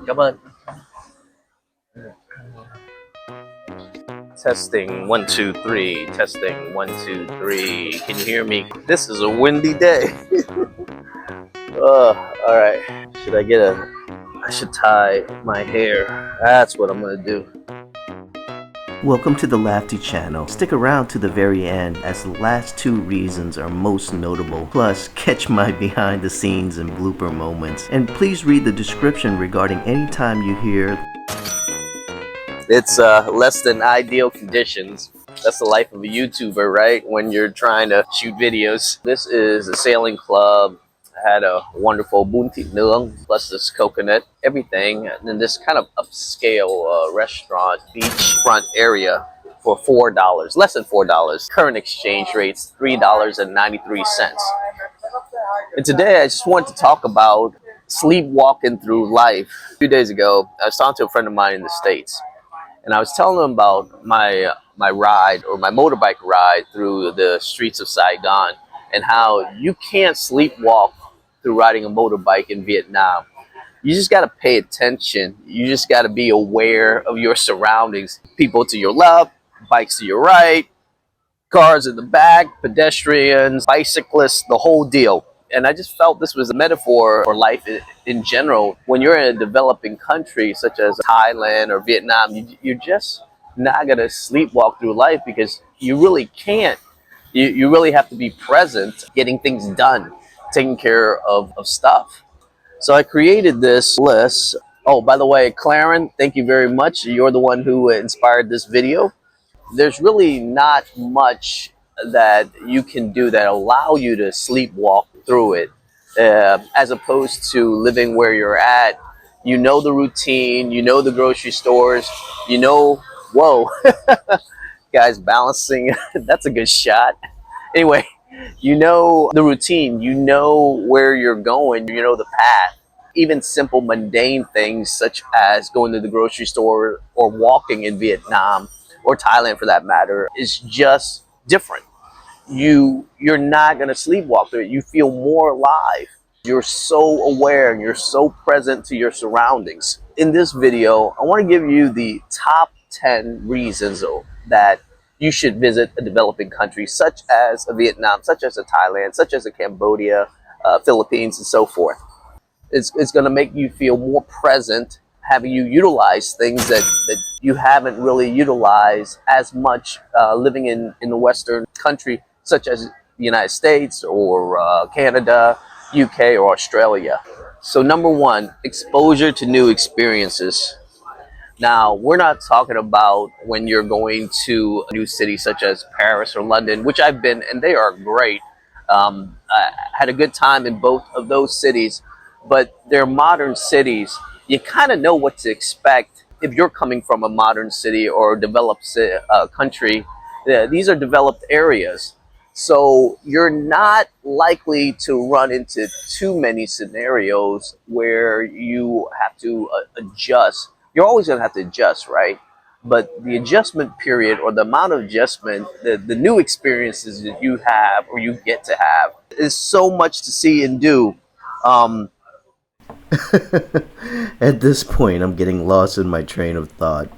Come on. Testing 1 2 3. Testing 1 2 3. Can you hear me? This is a windy day. All right. I should tie my hair. That's what I'm gonna do. Welcome to the LAFTEE Channel. Stick around to the very end as the last two reasons are most notable. Plus, catch my behind the scenes and blooper moments. And please read the description regarding any time you hear It's less than ideal conditions. That's the life of a YouTuber, right? When you're trying to shoot videos. This is a sailing club. I had a wonderful bún thịt nướng, plus this coconut, everything. And then this kind of upscale restaurant, beachfront area for $4, less than $4. Current exchange rates, $3.93. And today I just wanted to talk about sleepwalking through life. A few days ago, I was talking to a friend of mine in the States. And I was telling him about my ride, or my motorbike ride through the streets of Saigon, and how you can't sleepwalk through riding a motorbike in Vietnam. You just got to pay attention. You just got to be aware of your surroundings. People to your left, bikes to your right, cars in the back, pedestrians, bicyclists, the whole deal. And I just felt this was a metaphor for life in general. When you're in a developing country such as Thailand or Vietnam, you're just not going to sleepwalk through life, because you really can't. You really have to be present, getting things done, taking care of stuff. So I created this list. Oh, by the way, Claren, thank you very much. You're the one who inspired this video. There's really not much that you can do that allow you to sleepwalk through it, as opposed to living where you're at. You know the routine, you know the grocery stores, you know, whoa, guys balancing, that's a good shot. Anyway, you know the routine, you know where you're going, you know the path. Even simple mundane things such as going to the grocery store or walking in Vietnam or Thailand for that matter is just different. You're not going to sleepwalk through it. You feel more alive. You're so aware and you're so present to your surroundings. In this video, I want to give you the top 10 reasons that you should visit a developing country such as a Vietnam, such as a Thailand, such as a Cambodia, Philippines, and so forth. It's going to make you feel more present, having you utilize things that you haven't really utilized as much living in the Western country, such as the United States or Canada, UK, or Australia. So number one, exposure to new experiences. Now, we're not talking about when you're going to a new city such as Paris or London, which I've been, and they are great. I had a good time in both of those cities, but they're modern cities. You kind of know what to expect if you're coming from a modern city or a developed country. These are developed areas. So you're not likely to run into too many scenarios where you have to adjust. You're always going to have to adjust, right? But the adjustment period, or the amount of adjustment, the new experiences that you have or you get to have, is so much to see and do. At this point, I'm getting lost in my train of thought.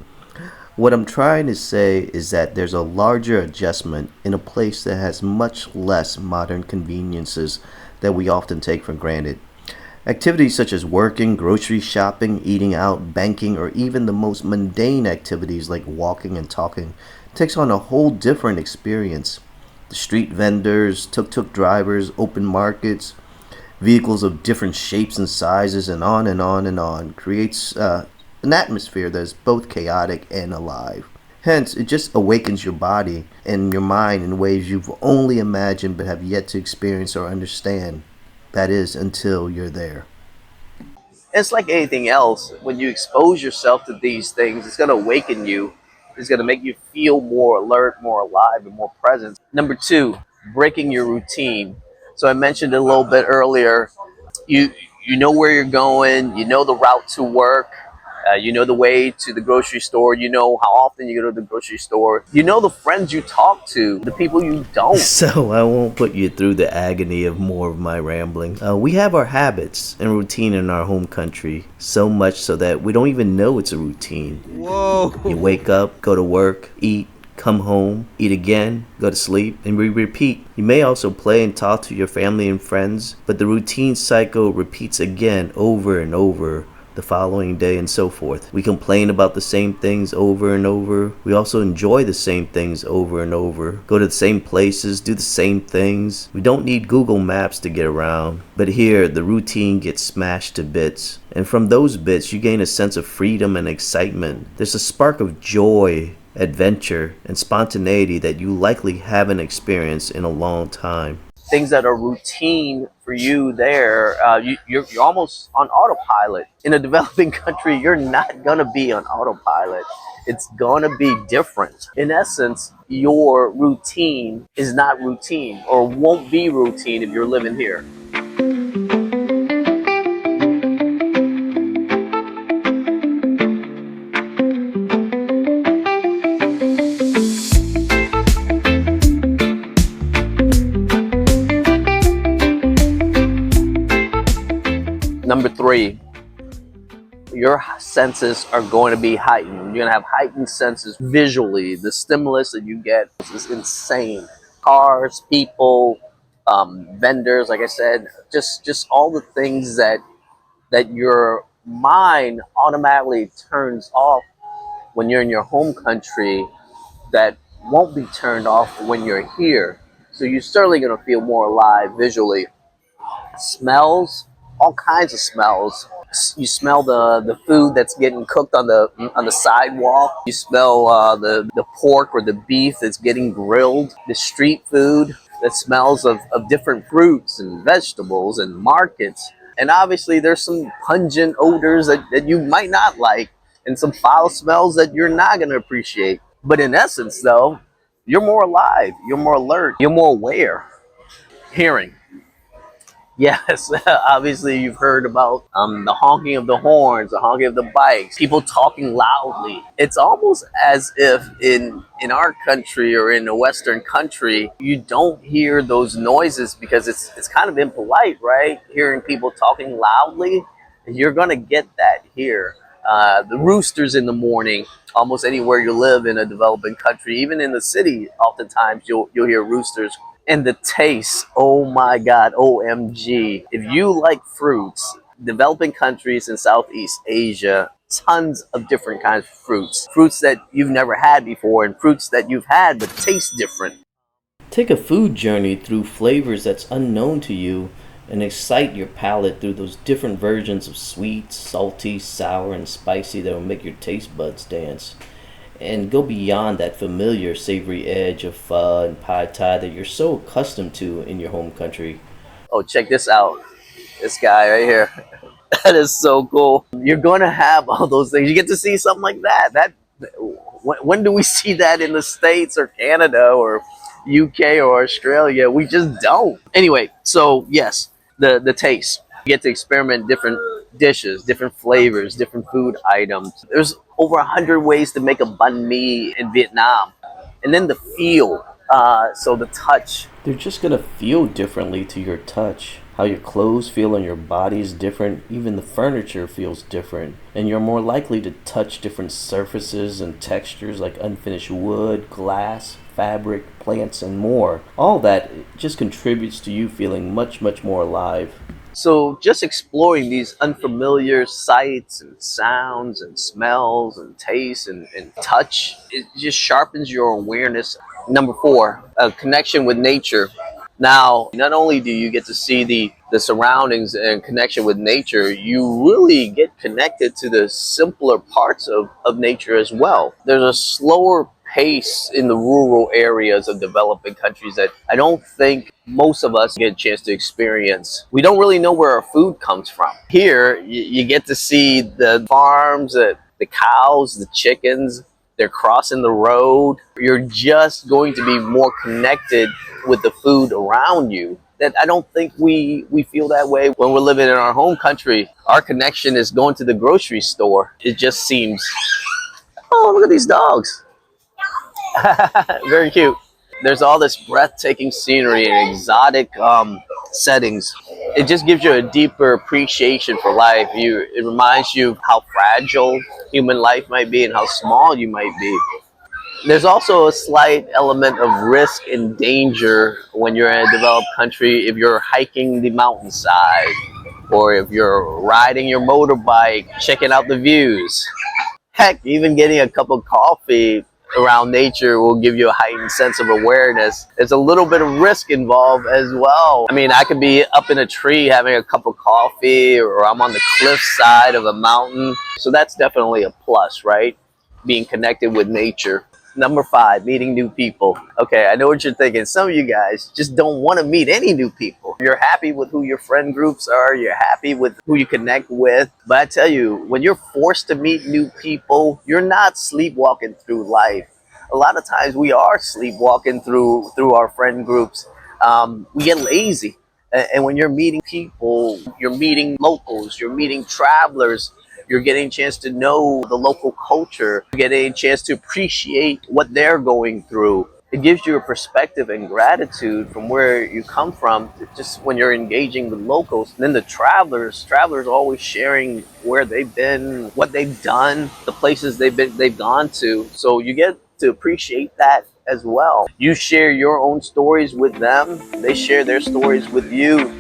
What I'm trying to say is that there's a larger adjustment in a place that has much less modern conveniences that we often take for granted. Activities such as working, grocery shopping, eating out, banking, or even the most mundane activities like walking and talking takes on a whole different experience. The street vendors, tuk-tuk drivers, open markets, vehicles of different shapes and sizes, and on and on and on, creates an atmosphere that is both chaotic and alive. Hence, it just awakens your body and your mind in ways you've only imagined but have yet to experience or understand. That is, until you're there. It's like anything else. When you expose yourself to these things, it's going to awaken you. It's going to make you feel more alert, more alive, and more present. Number two, breaking your routine. So I mentioned it a little bit earlier. You know where you're going. You know the route to work. You know the way to the grocery store. You know how often you go to the grocery store. You know the friends you talk to, the people you don't. So I won't put you through the agony of more of my rambling. We have our habits and routine in our home country, so much so that we don't even know it's a routine. Whoa. You wake up, go to work, eat, come home, eat again, go to sleep, and we repeat. You may also play and talk to your family and friends, but the routine cycle repeats again over and over the following day and so forth. We complain about the same things over and over. We also enjoy the same things over and over. Go to the same places, do the same things. We don't need Google Maps to get around. But here, the routine gets smashed to bits. And from those bits, you gain a sense of freedom and excitement. There's a spark of joy, adventure, and spontaneity that you likely haven't experienced in a long time. Things that are routine for you there, you're almost on autopilot. In a developing country, you're not gonna be on autopilot. It's gonna be different. In essence, your routine is not routine or won't be routine if you're living here. Number 3, your senses are going to be heightened. You're going to have heightened senses visually. The stimulus that you get is insane. Cars, people, vendors, like I said, just all the things that your mind automatically turns off when you're in your home country that won't be turned off when you're here. So you're certainly going to feel more alive visually. Smells, all kinds of smells. You smell the food that's getting cooked on the sidewalk. You smell the pork or the beef that's getting grilled. The street food that smells of different fruits and vegetables and markets. And obviously there's some pungent odors that you might not like and some foul smells that you're not going to appreciate. But in essence though, you're more alive, you're more alert, you're more aware. Hearing. Yes, obviously you've heard about the honking of the horns, the honking of the bikes, people talking loudly. It's almost as if in our country or in a Western country, you don't hear those noises because it's kind of impolite, right? Hearing people talking loudly, you're gonna get that here. The roosters in the morning, almost anywhere you live in a developing country, even in the city, oftentimes you'll hear roosters. And the taste, oh my God, OMG. If you like fruits, developing countries in Southeast Asia, tons of different kinds of fruits. Fruits that you've never had before and fruits that you've had but taste different. Take a food journey through flavors that's unknown to you and excite your palate through those different versions of sweet, salty, sour, and spicy that will make your taste buds dance. And go beyond that familiar savory edge of pho and pad thai that you're so accustomed to in your home country. Oh, check this out. This guy right here. That is so cool. You're going to have all those things. You get to see something like that. When do we see that in the States or Canada or UK or Australia? We just don't. Anyway, so yes, the taste. You get to experiment different dishes, different flavors, different food items. There's over 100 ways to make a banh mi in Vietnam. And then the feel, so the touch. They're just going to feel differently to your touch. How your clothes feel on your body is different. Even the furniture feels different. And you're more likely to touch different surfaces and textures like unfinished wood, glass, fabric, plants, and more. All that just contributes to you feeling much, much more alive. So just exploring these unfamiliar sights and sounds and smells and tastes and touch, it just sharpens your awareness. Number 4, a connection with nature. Now, not only do you get to see the surroundings and connection with nature, you really get connected to the simpler parts of nature as well. There's a slower pace in the rural areas of developing countries that I don't think most of us get a chance to experience. We don't really know where our food comes from. Here, you get to see the farms, the cows, the chickens, they're crossing the road. You're just going to be more connected with the food around you that I don't think we feel that way when we're living in our home country. Our connection is going to the grocery store. It just seems, oh, look at these dogs. Very cute. There's all this breathtaking scenery and exotic settings. It just gives you a deeper appreciation for life. It reminds you of how fragile human life might be and how small you might be. There's also a slight element of risk and danger when you're in a developed country. If you're hiking the mountainside, or if you're riding your motorbike, checking out the views. Heck, even getting a cup of coffee around nature will give you a heightened sense of awareness. There's a little bit of risk involved as well. I mean, I could be up in a tree having a cup of coffee, or I'm on the cliffside of a mountain. So that's definitely a plus, right? Being connected with nature. Number 5, meeting new people. Okay, I know what you're thinking. Some of you guys just don't want to meet any new people. You're happy with who your friend groups are. You're happy with who you connect with. But I tell you, when you're forced to meet new people, you're not sleepwalking through life. A lot of times we are sleepwalking through our friend groups. We get lazy. And when you're meeting people, you're meeting locals, you're meeting travelers, you're getting a chance to know the local culture. You're getting a chance to appreciate what they're going through. It gives you a perspective and gratitude from where you come from, just when you're engaging with locals. And then the travelers are always sharing where they've been, what they've done, the places they've gone to. So you get to appreciate that as well. You share your own stories with them. They share their stories with you.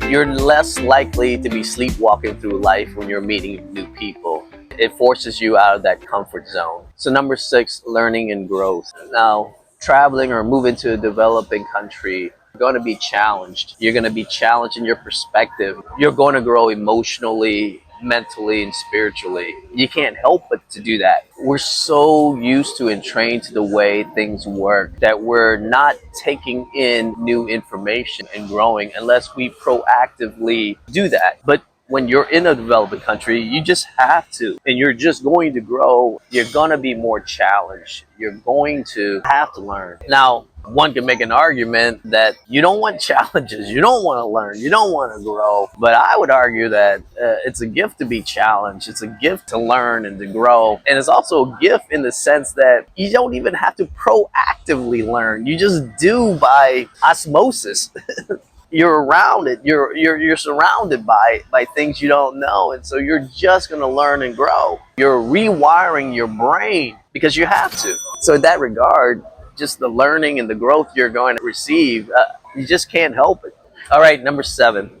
You're less likely to be sleepwalking through life when you're meeting new people. It forces you out of that comfort zone. So number 6, learning and growth. Now, traveling or moving to a developing country, you're going to be challenged. You're going to be challenged in your perspective. You're going to grow emotionally, mentally, and spiritually. You can't help but to do that. We're so used to and trained to the way things work that we're not taking in new information and growing unless we proactively do that. But when you're in a developing country, you just have to, and you're just going to grow. You're going to be more challenged. You're going to have to learn. Now, one can make an argument that you don't want challenges, you don't want to learn, you don't want to grow. But I would argue that it's a gift to be challenged. It's a gift to learn and to grow. And it's also a gift in the sense that you don't even have to proactively learn. You just do by osmosis. You're around it. You're surrounded by things you don't know, and so you're just going to learn and grow. You're rewiring your brain because you have to. So in that regard, just the learning and the growth you're going to receive, you just can't help it. All right, number 7,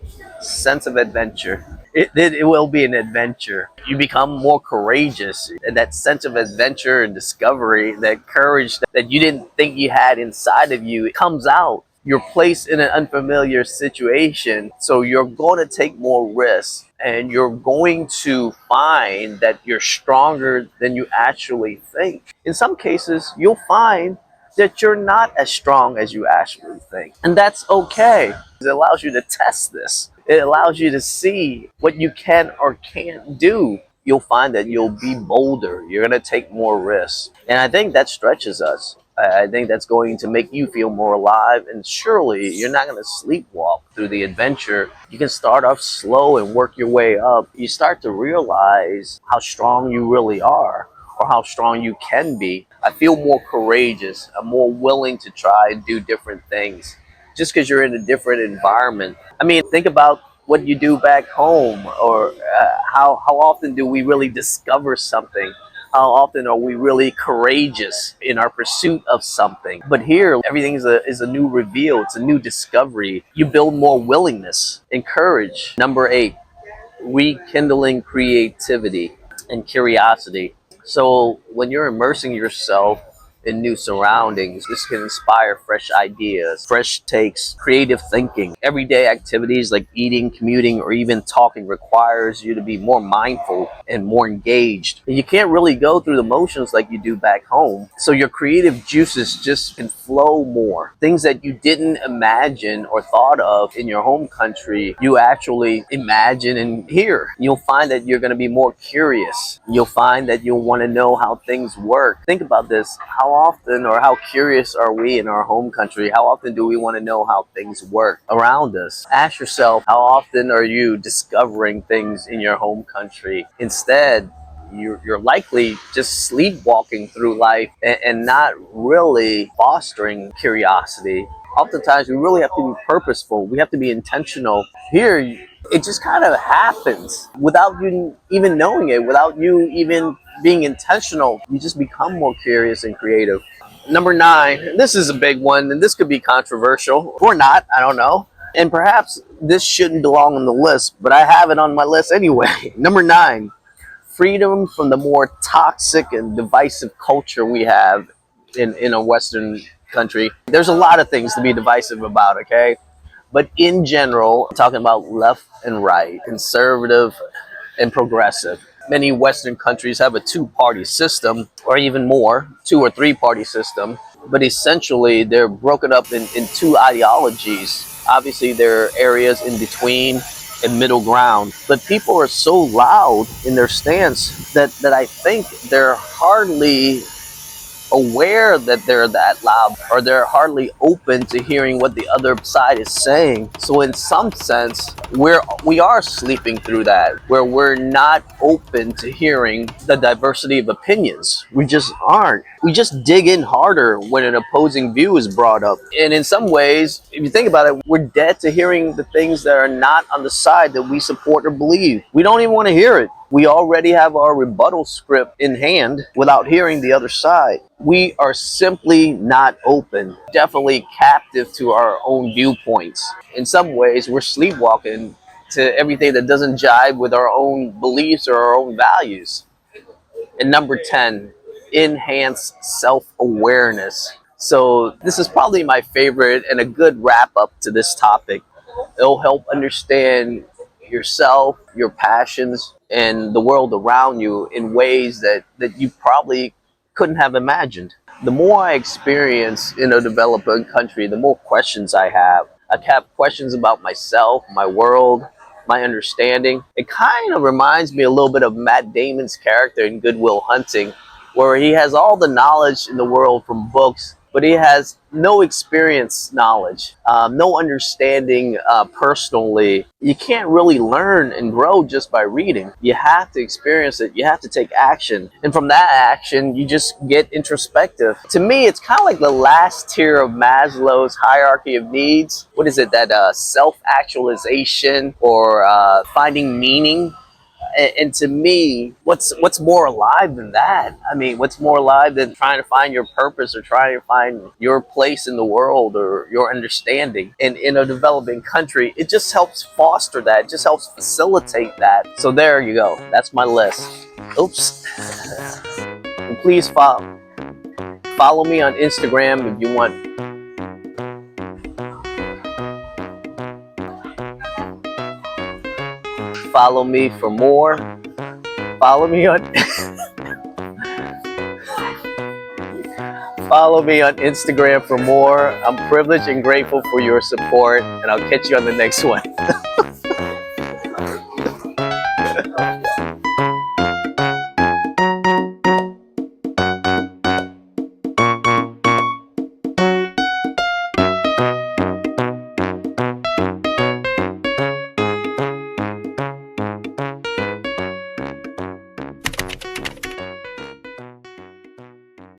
sense of adventure. It will be an adventure. You become more courageous, and that sense of adventure and discovery, that courage that you didn't think you had inside of you, it comes out. You're placed in an unfamiliar situation, so you're going to take more risks, and you're going to find that you're stronger than you actually think. In some cases, you'll find that you're not as strong as you actually think, and that's okay. It allows you to test this. It allows you to see what you can or can't do. You'll find that you'll be bolder. You're going to take more risks, and I think that stretches us. I think that's going to make you feel more alive, and surely you're not going to sleepwalk through the adventure. You can start off slow and work your way up. You start to realize how strong you really are, or how strong you can be. I feel more courageous. I'm more willing to try and do different things just because you're in a different environment. I mean, think about what you do back home, or how often do we really discover something? How often are we really courageous in our pursuit of something? But here, everything is a new reveal. It's a new discovery. You build more willingness and courage. Number 8, rekindling creativity and curiosity. So when you're immersing yourself in new surroundings. This can inspire fresh ideas, fresh takes, creative thinking. Everyday activities like eating, commuting, or even talking requires you to be more mindful and more engaged. And you can't really go through the motions like you do back home. So your creative juices just can flow more. Things that you didn't imagine or thought of in your home country, you actually imagine and hear. You'll find that you're going to be more curious. You'll find that you'll want to know how things work. Think about this. How often or how curious are we in our home country? How often do we want to know how things work around us? Ask yourself, how often are you discovering things in your home country? Instead, you're likely just sleepwalking through life and not really fostering curiosity. Oftentimes, we really have to be purposeful. We have to be intentional. Here, it just kind of happens without you even knowing it, without you even being intentional. You just become more curious and creative. Number 9, this is a big one, and this could be controversial or not, I don't know. And perhaps this shouldn't belong on the list, but I have it on my list anyway. Number 9, freedom from the more toxic and divisive culture we have in a Western country. There's a lot of things to be divisive about, okay? But in general, I'm talking about left and right, conservative and progressive. Many Western countries have a 2-party system, or even more, 2 or 3-party system. But essentially, they're broken up in 2 ideologies. Obviously, there are areas in between and middle ground. But people are so loud in their stance that I think they're hardly aware that they're that loud, or they're hardly open to hearing what the other side is saying. So in some sense, we are sleeping through that, where we're not open to hearing the diversity of opinions. We just aren't. We just dig in harder when an opposing view is brought up. And in some ways, if you think about it, we're dead to hearing the things that are not on the side that we support or believe. We don't even want to hear it. We already have our rebuttal script in hand without hearing the other side. We are simply not open, definitely captive to our own viewpoints. In some ways, we're sleepwalking to everything that doesn't jive with our own beliefs or our own values. And number 10, enhance self-awareness. So this is probably my favorite and a good wrap up to this topic. It'll help understand yourself, your passions, and the world around you in ways that you probably couldn't have imagined. The more I experience in a developing country, the more questions I have. I have questions about myself, my world, my understanding. It kind of reminds me a little bit of Matt Damon's character in Good Will Hunting, where he has all the knowledge in the world from books, but he has no experience knowledge, no understanding personally. You can't really learn and grow just by reading. You have to experience it. You have to take action. And from that action, you just get introspective. To me, it's kind of like the last tier of Maslow's hierarchy of needs. What is it? That self-actualization or finding meaning. And to me, what's more alive than that? I mean, what's more alive than trying to find your purpose or trying to find your place in the world or your understanding? And in a developing country, it just helps foster that. It just helps facilitate that. So there you go. That's my list. Oops. And please follow me on Instagram if you want. Follow me for more. Follow me on Follow me on Instagram for more. I'm privileged and grateful for your support, and I'll catch you on the next one.